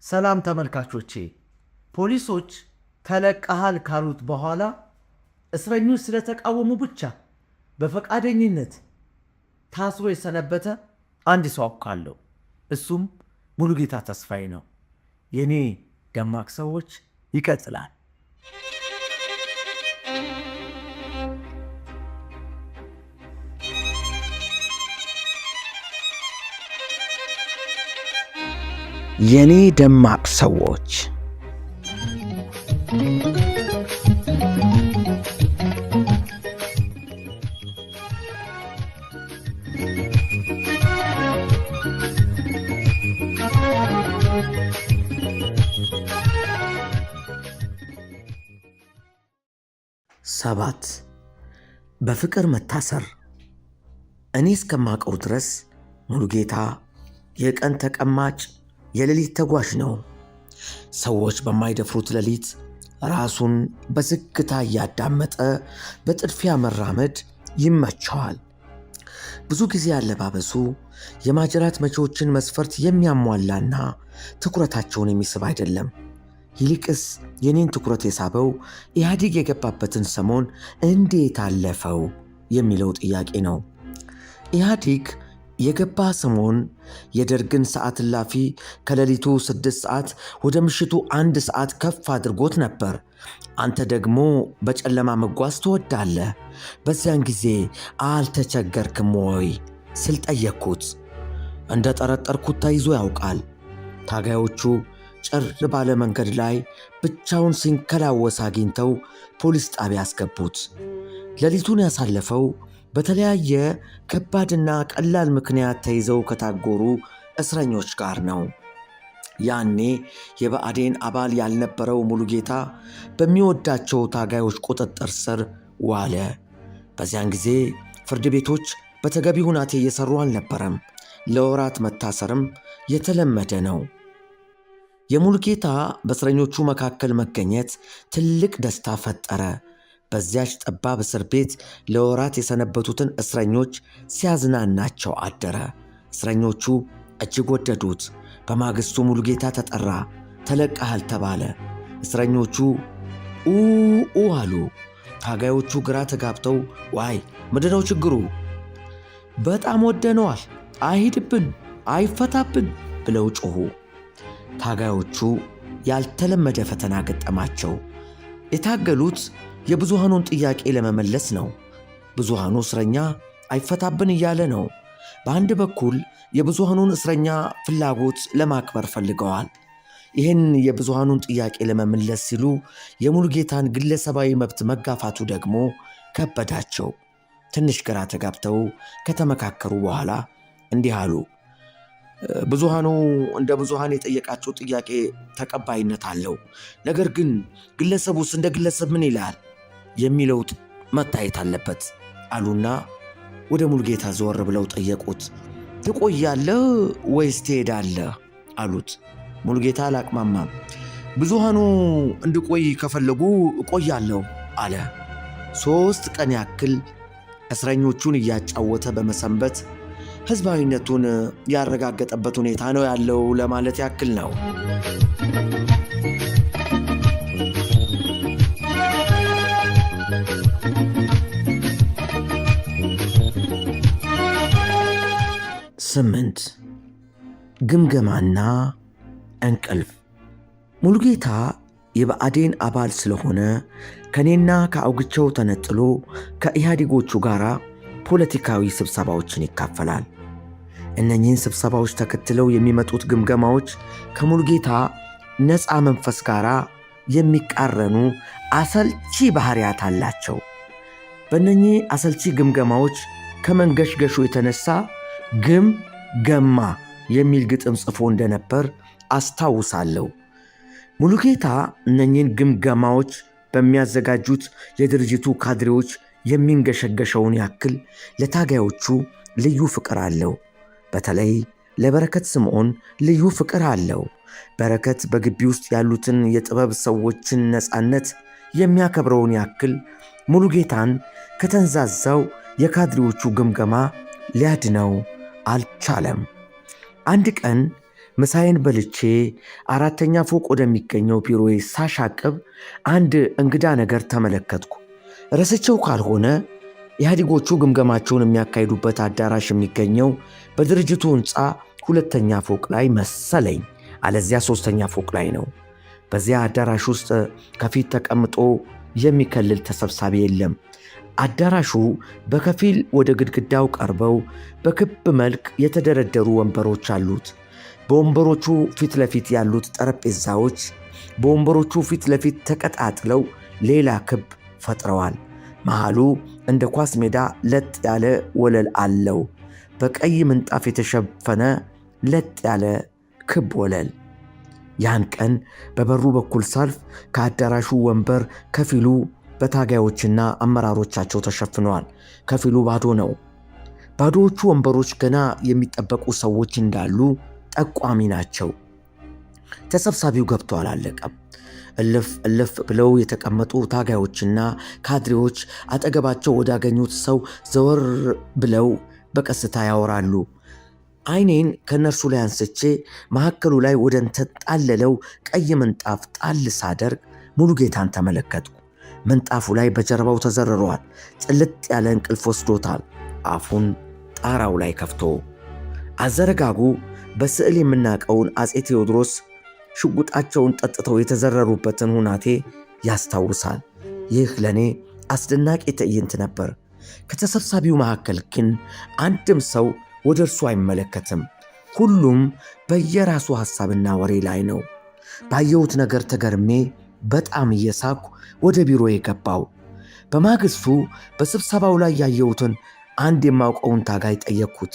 ሰላም ተመልካቾቼ፣ ፖሊሶች ተለቀሃል ካሉት በኋላ እስረኞች ስለተቃወሙ ብቻ በፈቃደኝነት ታስሮ የሰነበተ አንድ ሰው አውቃለሁ። እሱም ሙሉጌታ ተስፋዬ ነው። የኔ ደማቅ ሰዎች ይቀጥላል። የኔ ደማቅ ሰዎች ሰባት በፍቅር መታሰር። እኔ እስከማውቀው ድረስ ሙሉጌታ የቀን ተቀማጭ የሌሊት ተጓዥ ነው። ሰዎች በማይደፍሩት ሌሊት ራሱን በዝግታ እያዳመጠ በጥድፊያ መራመድ ይመቸዋል። ብዙ ጊዜ አለባበሱ የማጅራት መቼዎችን መስፈርት የሚያሟላና ትኩረታቸውን የሚስብ አይደለም። ይልቅስ የኔን ትኩረት የሳበው ኢህአዴግ የገባበትን ሰሞን እንዴት አለፈው የሚለው ጥያቄ ነው። ኢህአዴግ የገባ ሰሞን የደርግን ሰዓት እላፊ ከሌሊቱ 6 ሰዓት ወደ ምሽቱ 1 ሰዓት ከፍ አድርጎት ነበር። አንተ ደግሞ በጨለማ መጓዝ ትወዳለህ፣ በዚያን ጊዜ አልተቸገርክም ወይ ስል ጠየቅኩት። እንደ ጠረጠርኩት ተይዞ ያውቃል። ታጋዮቹ ጭር ባለ መንገድ ላይ ብቻውን ሲንከላወስ አግኝተው ፖሊስ ጣቢያ አስገቡት። ሌሊቱን ያሳለፈው በተለያየ ከባድና ቀላል ምክንያት ተይዘው ከታጎሩ እስረኞች ጋር ነው። ያኔ የብአዴን አባል ያልነበረው ሙሉጌታ በሚወዳቸው ታጋዮች ቁጥጥር ስር ዋለ። በዚያን ጊዜ ፍርድ ቤቶች በተገቢ ሁናቴ እየሰሩ አልነበረም። ለወራት መታሰርም የተለመደ ነው። የሙሉጌታ በእስረኞቹ መካከል መገኘት ትልቅ ደስታ ፈጠረ። በዚያች ጠባብ እስር ቤት ለወራት የሰነበቱትን እስረኞች ሲያዝናናቸው አደረ። እስረኞቹ እጅግ ወደዱት። በማግስቱ ሙሉጌታ ተጠራ፣ ተለቀሃል ተባለ። እስረኞቹ ኡ አሉ። ታጋዮቹ ግራ ተጋብተው ዋይ ምንድነው ችግሩ? በጣም ወደነዋል፣ አይሂድብን፣ አይፈታብን ብለው ጮኹ። ታጋዮቹ ያልተለመደ ፈተና ገጠማቸው። የታገሉት የብዙሃኑን ጥያቄ ለመመለስ ነው። ብዙሃኑ እስረኛ አይፈታብን እያለ ነው። በአንድ በኩል የብዙሃኑን እስረኛ ፍላጎት ለማክበር ፈልገዋል። ይህን የብዙሃኑን ጥያቄ ለመመለስ ሲሉ የሙሉጌታን ግለሰባዊ መብት መጋፋቱ ደግሞ ከበዳቸው። ትንሽ ግራ ተጋብተው ከተመካከሩ በኋላ እንዲህ አሉ። ብዙሃኑ እንደ ብዙሃን የጠየቃቸው ጥያቄ ተቀባይነት አለው። ነገር ግን ግለሰቡስ እንደ ግለሰብ ምን ይላል የሚለው መታየት አለበት አሉና ወደ ሙሉጌታ ዘወር ብለው ጠየቁት። ትቆያለህ ወይስ ትሄዳለህ አሉት። ሙሉጌታ አላቅማማም። ብዙሃኑ እንድቆይ ከፈለጉ እቆያለሁ አለ። 3 ቀን ያክል እስረኞቹን እያጫወተ በመሰንበት ሕዝባዊነቱን ያረጋገጠበት ሁኔታ ነው ያለው ለማለት ያክል ነው። ስምንት ግምገማና እንቅልፍ። ሙሉጌታ የብአዴን አባል ስለሆነ ከኔና ከአውግቸው ተነጥሎ ከኢህአዴጎቹ ጋር ፖለቲካዊ ስብሰባዎችን ይካፈላል። እነኚህን ስብሰባዎች ተከትለው የሚመጡት ግምገማዎች ከሙሉጌታ ነፃ መንፈስ ጋር የሚቃረኑ አሰልቺ ባህሪያት አላቸው። በእነኚህ አሰልቺ ግምገማዎች ከመንገሽገሹ የተነሳ ግም ገማ የሚል ግጥም ጽፎ እንደነበር አስታውሳለሁ። ሙሉጌታ እነኚህን ግምገማዎች በሚያዘጋጁት የድርጅቱ ካድሬዎች የሚንገሸገሸውን ያክል ለታጋዮቹ ልዩ ፍቅር አለው። በተለይ ለበረከት ስምዖን ልዩ ፍቅር አለው። በረከት በግቢ ውስጥ ያሉትን የጥበብ ሰዎችን ነፃነት የሚያከብረውን ያክል ሙሉጌታን ከተንዛዛው የካድሬዎቹ ግምገማ ሊያድነው አልቻለም። አንድ ቀን ምሳዬን በልቼ 4ኛ ፎቅ ወደሚገኘው ቢሮዬ ሳሻቅብ አንድ እንግዳ ነገር ተመለከትኩ። ረስቼው ካልሆነ ኢህአዴጎቹ ግምገማቸውን የሚያካሂዱበት አዳራሽ የሚገኘው በድርጅቱ ሕንፃ 2ኛ ፎቅ ላይ መሰለኝ፣ አለዚያ 3ኛ ፎቅ ላይ ነው። በዚያ አዳራሽ ውስጥ ከፊት ተቀምጦ የሚከልል ተሰብሳቢ የለም። አዳራሹ በከፊል ወደ ግድግዳው ቀርበው በክብ መልክ የተደረደሩ ወንበሮች አሉት። በወንበሮቹ ፊት ለፊት ያሉት ጠረጴዛዎች በወንበሮቹ ፊት ለፊት ተቀጣጥለው ሌላ ክብ ፈጥረዋል። መሃሉ እንደ ኳስ ሜዳ ለጥ ያለ ወለል አለው። በቀይ ምንጣፍ የተሸፈነ ለጥ ያለ ክብ ወለል። ያን ቀን በበሩ በኩል ሳልፍ ከአዳራሹ ወንበር ከፊሉ በታጋዮችና አመራሮቻቸው ተሸፍነዋል፣ ከፊሉ ባዶ ነው። ባዶዎቹ ወንበሮች ገና የሚጠበቁ ሰዎች እንዳሉ ጠቋሚ ናቸው። ተሰብሳቢው ገብቶ አላለቀም። እልፍ ብለው የተቀመጡ ታጋዮችና ካድሬዎች አጠገባቸው ወዳገኙት ሰው ዘወር ብለው በቀስታ ያወራሉ። ዓይኔን ከነርሱ ላይ አንስቼ መካከሉ ላይ ወደ ተንጣለለው ቀይ ምንጣፍ ጣል ሳደርግ ሙሉጌታን ተመለከትኩ። ምንጣፉ ላይ በጀርባው ተዘርሯል። ጭልጥ ያለ እንቅልፍ ወስዶታል። አፉን ጣራው ላይ ከፍቶ አዘረጋጉ በስዕል የምናውቀውን አፄ ቴዎድሮስ ሽጉጣቸውን ጠጥተው የተዘረሩበትን ሁናቴ ያስታውሳል። ይህ ለእኔ አስደናቂ ትዕይንት ነበር። ከተሰብሳቢው መካከል ግን አንድም ሰው ወደ እርሱ አይመለከትም። ሁሉም በየራሱ ሐሳብና ወሬ ላይ ነው። ባየሁት ነገር ተገርሜ በጣም እየሳኩ ወደ ቢሮ የገባው። በማግስቱ በስብሰባው ላይ ያየሁትን አንድ የማውቀውን ታጋይ ጠየቅኩት።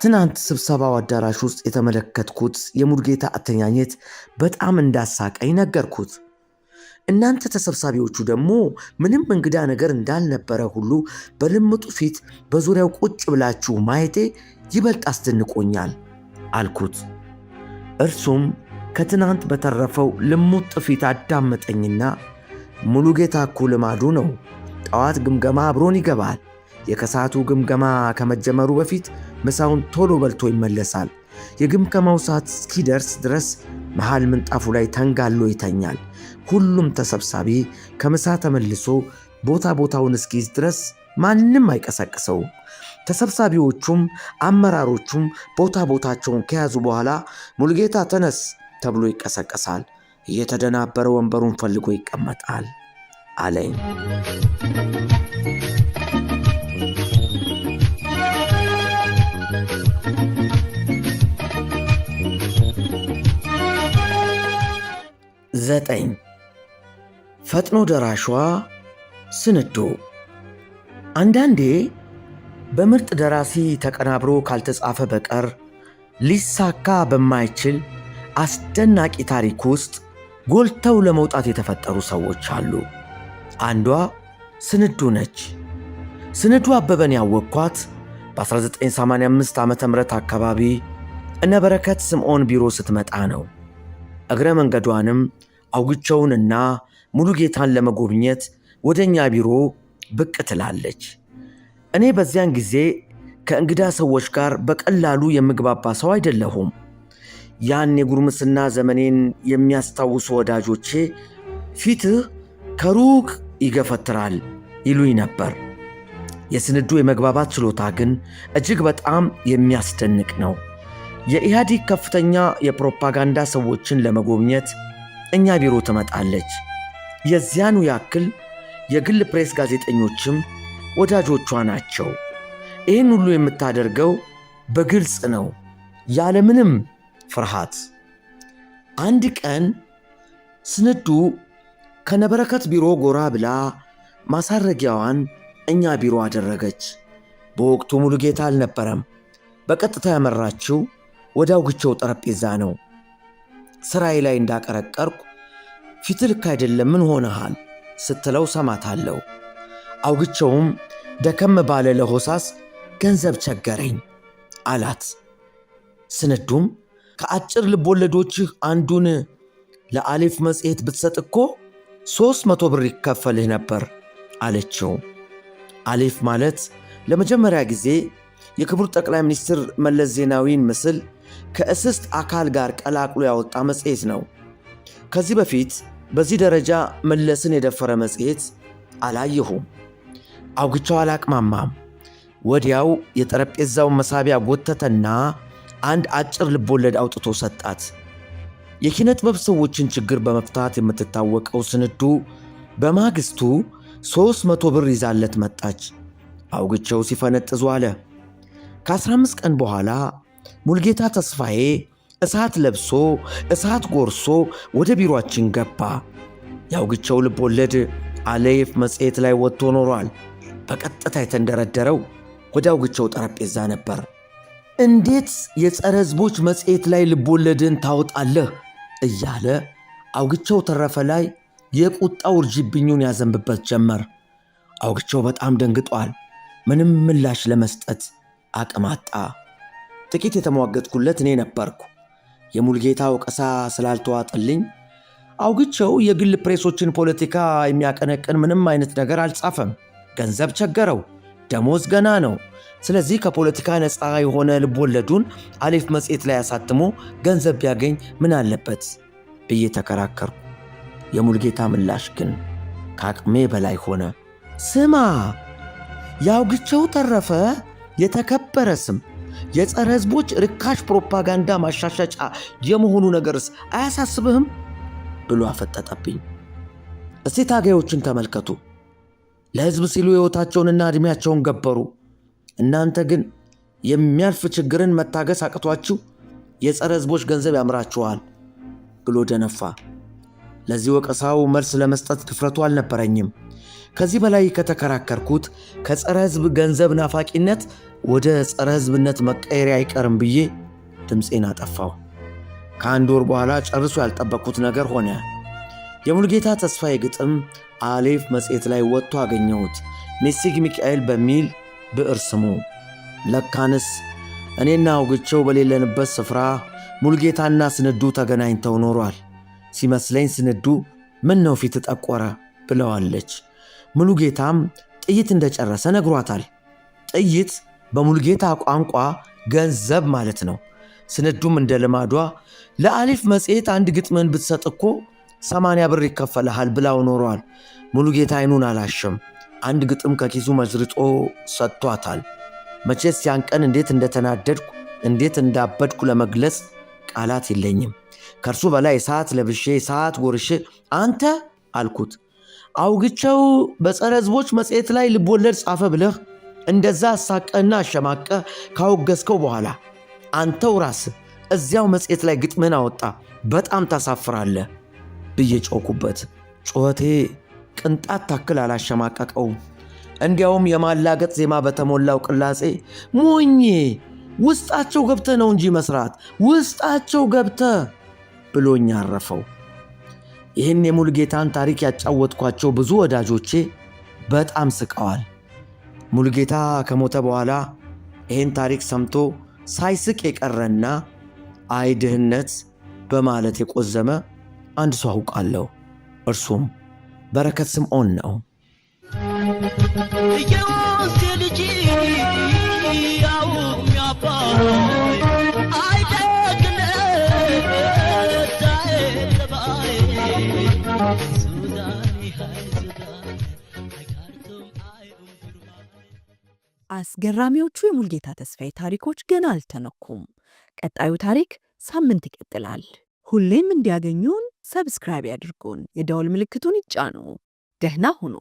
ትናንት ስብሰባው አዳራሽ ውስጥ የተመለከትኩት የሙሉጌታ አተኛኘት በጣም እንዳሳቀኝ ነገርኩት። እናንተ ተሰብሳቢዎቹ ደግሞ ምንም እንግዳ ነገር እንዳልነበረ ሁሉ በልምጡ ፊት በዙሪያው ቁጭ ብላችሁ ማየቴ ይበልጥ አስደንቆኛል አልኩት። እርሱም ከትናንት በተረፈው ልሙጥ ፊት አዳመጠኝና ሙሉጌታ እኮ ልማዱ ነው። ጠዋት ግምገማ አብሮን ይገባል። የከሰዓቱ ግምገማ ከመጀመሩ በፊት ምሳውን ቶሎ በልቶ ይመለሳል። የግምገማው ሰዓት እስኪደርስ ድረስ መሃል ምንጣፉ ላይ ተንጋሎ ይተኛል። ሁሉም ተሰብሳቢ ከምሳ ተመልሶ ቦታውን እስኪይዝ ድረስ ማንም አይቀሰቅሰው። ተሰብሳቢዎቹም አመራሮቹም ቦታቸውን ከያዙ በኋላ ሙሉጌታ ተነስ ተብሎ ይቀሰቀሳል። እየተደናበረ ወንበሩን ፈልጎ ይቀመጣል አለኝ። ዘጠኝ ፈጥኖ ደራሿ ስንዱ። አንዳንዴ በምርጥ ደራሲ ተቀናብሮ ካልተጻፈ በቀር ሊሳካ በማይችል አስደናቂ ታሪክ ውስጥ ጎልተው ለመውጣት የተፈጠሩ ሰዎች አሉ። አንዷ ስንዱ ነች። ስንዱ አበበን ያወቅኳት በ1985 ዓ.ም አካባቢ እነ በረከት ስምዖን ቢሮ ስትመጣ ነው። እግረ መንገዷንም አውግቸውንና ሙሉጌታን ለመጎብኘት ወደ እኛ ቢሮ ብቅ ትላለች። እኔ በዚያን ጊዜ ከእንግዳ ሰዎች ጋር በቀላሉ የምግባባ ሰው አይደለሁም። ያን የጉርምስና ዘመኔን የሚያስታውሱ ወዳጆቼ ፊትህ ከሩቅ ይገፈትራል ይሉኝ ነበር። የስንዱ የመግባባት ችሎታ ግን እጅግ በጣም የሚያስደንቅ ነው። የኢህአዴግ ከፍተኛ የፕሮፓጋንዳ ሰዎችን ለመጎብኘት እኛ ቢሮ ትመጣለች። የዚያኑ ያክል የግል ፕሬስ ጋዜጠኞችም ወዳጆቿ ናቸው። ይህን ሁሉ የምታደርገው በግልጽ ነው፣ ያለምንም ፍርሃት። አንድ ቀን ስንዱ ከነበረከት ቢሮ ጎራ ብላ ማሳረጊያዋን እኛ ቢሮ አደረገች። በወቅቱ ሙሉጌታ አልነበረም። በቀጥታ ያመራችው ወደ አውግቸው ጠረጴዛ ነው። ስራዬ ላይ እንዳቀረቀርኩ ፊት ልክ አይደለም፣ ምን ሆነሃል ስትለው ሰማታለሁ። አውግቸውም ደከም ባለ ለሆሳስ ገንዘብ ቸገረኝ አላት። ስንዱም ከአጭር ልቦለዶችህ አንዱን ለአሌፍ መጽሔት ብትሰጥ እኮ 300 ብር ይከፈልህ ነበር አለችው። አሌፍ ማለት ለመጀመሪያ ጊዜ የክቡር ጠቅላይ ሚኒስትር መለስ ዜናዊን ምስል ከእስስት አካል ጋር ቀላቅሎ ያወጣ መጽሔት ነው። ከዚህ በፊት በዚህ ደረጃ መለስን የደፈረ መጽሔት አላየሁም። አውግቸው አላቅማማም። ወዲያው የጠረጴዛውን መሳቢያ ጎተተና አንድ አጭር ልቦለድ አውጥቶ ሰጣት። የኪነ ጥበብ ሰዎችን ችግር በመፍታት የምትታወቀው ስንዱ በማግስቱ 300 ብር ይዛለት መጣች። አውግቸው ሲፈነጥዙ አለ። ከ15 ቀን በኋላ ሙልጌታ ተስፋዬ እሳት ለብሶ እሳት ጎርሶ ወደ ቢሮአችን ገባ። የአውግቸው ልቦለድ አሌፍ መጽሔት ላይ ወጥቶ ኖሯል። በቀጥታ የተንደረደረው ወደ አውግቸው ጠረጴዛ ነበር። እንዴት የጸረ ሕዝቦች መጽሔት ላይ ልቦለድን ታወጣለህ እያለ አውግቸው ተረፈ ላይ የቁጣው እርጅብኙን ያዘንብበት ጀመር። አውግቸው በጣም ደንግጧል። ምንም ምላሽ ለመስጠት አቅም አጣ። ጥቂት የተሟገጥኩለት እኔ ነበርኩ። የሙልጌታ ወቀሳ ስላልተዋጠልኝ አውግቸው የግል ፕሬሶችን ፖለቲካ የሚያቀነቅን ምንም አይነት ነገር አልጻፈም። ገንዘብ ቸገረው፣ ደሞዝ ገና ነው። ስለዚህ ከፖለቲካ ነፃ የሆነ ልቦለዱን አሌፍ መጽሔት ላይ አሳትሞ ገንዘብ ቢያገኝ ምን አለበት ብዬ ተከራከርኩ። የሙልጌታ ምላሽ ግን ከአቅሜ በላይ ሆነ። ስማ፣ የአውግቸው ተረፈ የተከበረ ስም የጸረ ሕዝቦች ርካሽ ፕሮፓጋንዳ ማሻሻጫ የመሆኑ ነገርስ አያሳስብህም ብሎ አፈጠጠብኝ። እስቲ ታጋዮችን ተመልከቱ። ለሕዝብ ሲሉ ሕይወታቸውንና ዕድሜያቸውን ገበሩ። እናንተ ግን የሚያልፍ ችግርን መታገስ አቅቷችሁ የጸረ ሕዝቦች ገንዘብ ያምራችኋል ብሎ ደነፋ። ለዚህ ወቀሳው መልስ ለመስጠት ድፍረቱ አልነበረኝም። ከዚህ በላይ ከተከራከርኩት ከጸረ ሕዝብ ገንዘብ ናፋቂነት ወደ ጸረ ሕዝብነት መቀየሪያ አይቀርም ብዬ ድምፄን አጠፋው። ከአንድ ወር በኋላ ጨርሶ ያልጠበቅኩት ነገር ሆነ። የሙልጌታ ተስፋዬ ግጥም አሌፍ መጽሔት ላይ ወጥቶ አገኘሁት። ሜሲግ ሚካኤል በሚል ብዕር ስሙ። ለካንስ እኔና አውግቸው በሌለንበት ስፍራ ሙልጌታና ስንዱ ተገናኝተው ኖሯል። ሲመስለኝ ስንዱ ምን ነው ፊት ጠቆረ ብለዋለች። ሙልጌታም ጥይት እንደጨረሰ ነግሯታል። ጥይት በሙልጌታ ቋንቋ ገንዘብ ማለት ነው። ስንዱም እንደ ልማዷ ለአሌፍ መጽሔት አንድ ግጥምን ብትሰጥ እኮ 80 ብር ይከፈልሃል ብላው ኖሯል። ሙልጌታ አይኑን አላሸም። አንድ ግጥም ከኪሱ መዝርጦ ሰጥቷታል። መቼስ ያን ቀን እንዴት እንደተናደድኩ እንዴት እንዳበድኩ ለመግለጽ ቃላት የለኝም። ከእርሱ በላይ ሰዓት ለብሼ ሰዓት ጎርሼ አንተ አልኩት፣ አውግቸው በጸረ ሕዝቦች መጽሔት ላይ ልቦለድ ጻፈ ብለህ እንደዛ አሳቀና አሸማቀ ካወገዝከው በኋላ አንተው ራስህ እዚያው መጽሔት ላይ ግጥምን አወጣ፣ በጣም ታሳፍራለህ ብዬ ጮኩበት። ጩኸቴ ቅንጣት ታክል አላሸማቀቀውም። እንዲያውም የማላገጥ ዜማ በተሞላው ቅላጼ ሞኜ ውስጣቸው ገብተ ነው እንጂ መስራት ውስጣቸው ገብተ ብሎኝ አረፈው። ይህን የሙልጌታን ታሪክ ያጫወትኳቸው ብዙ ወዳጆቼ በጣም ስቀዋል። ሙልጌታ ከሞተ በኋላ ይህን ታሪክ ሰምቶ ሳይስቅ የቀረና አይ ድህነት በማለት የቆዘመ አንድ ሰው አውቃለሁ። እርሱም በረከት ስምዖን ነው። አስገራሚዎቹ የሙልጌታ ተስፋዬ ታሪኮች ገና አልተነኩም። ቀጣዩ ታሪክ ሳምንት ይቀጥላል። ሁሌም እንዲያገኙን ሰብስክራይብ ያድርጉን፣ የደወል ምልክቱን ይጫኑ። ደህና ሁኑ።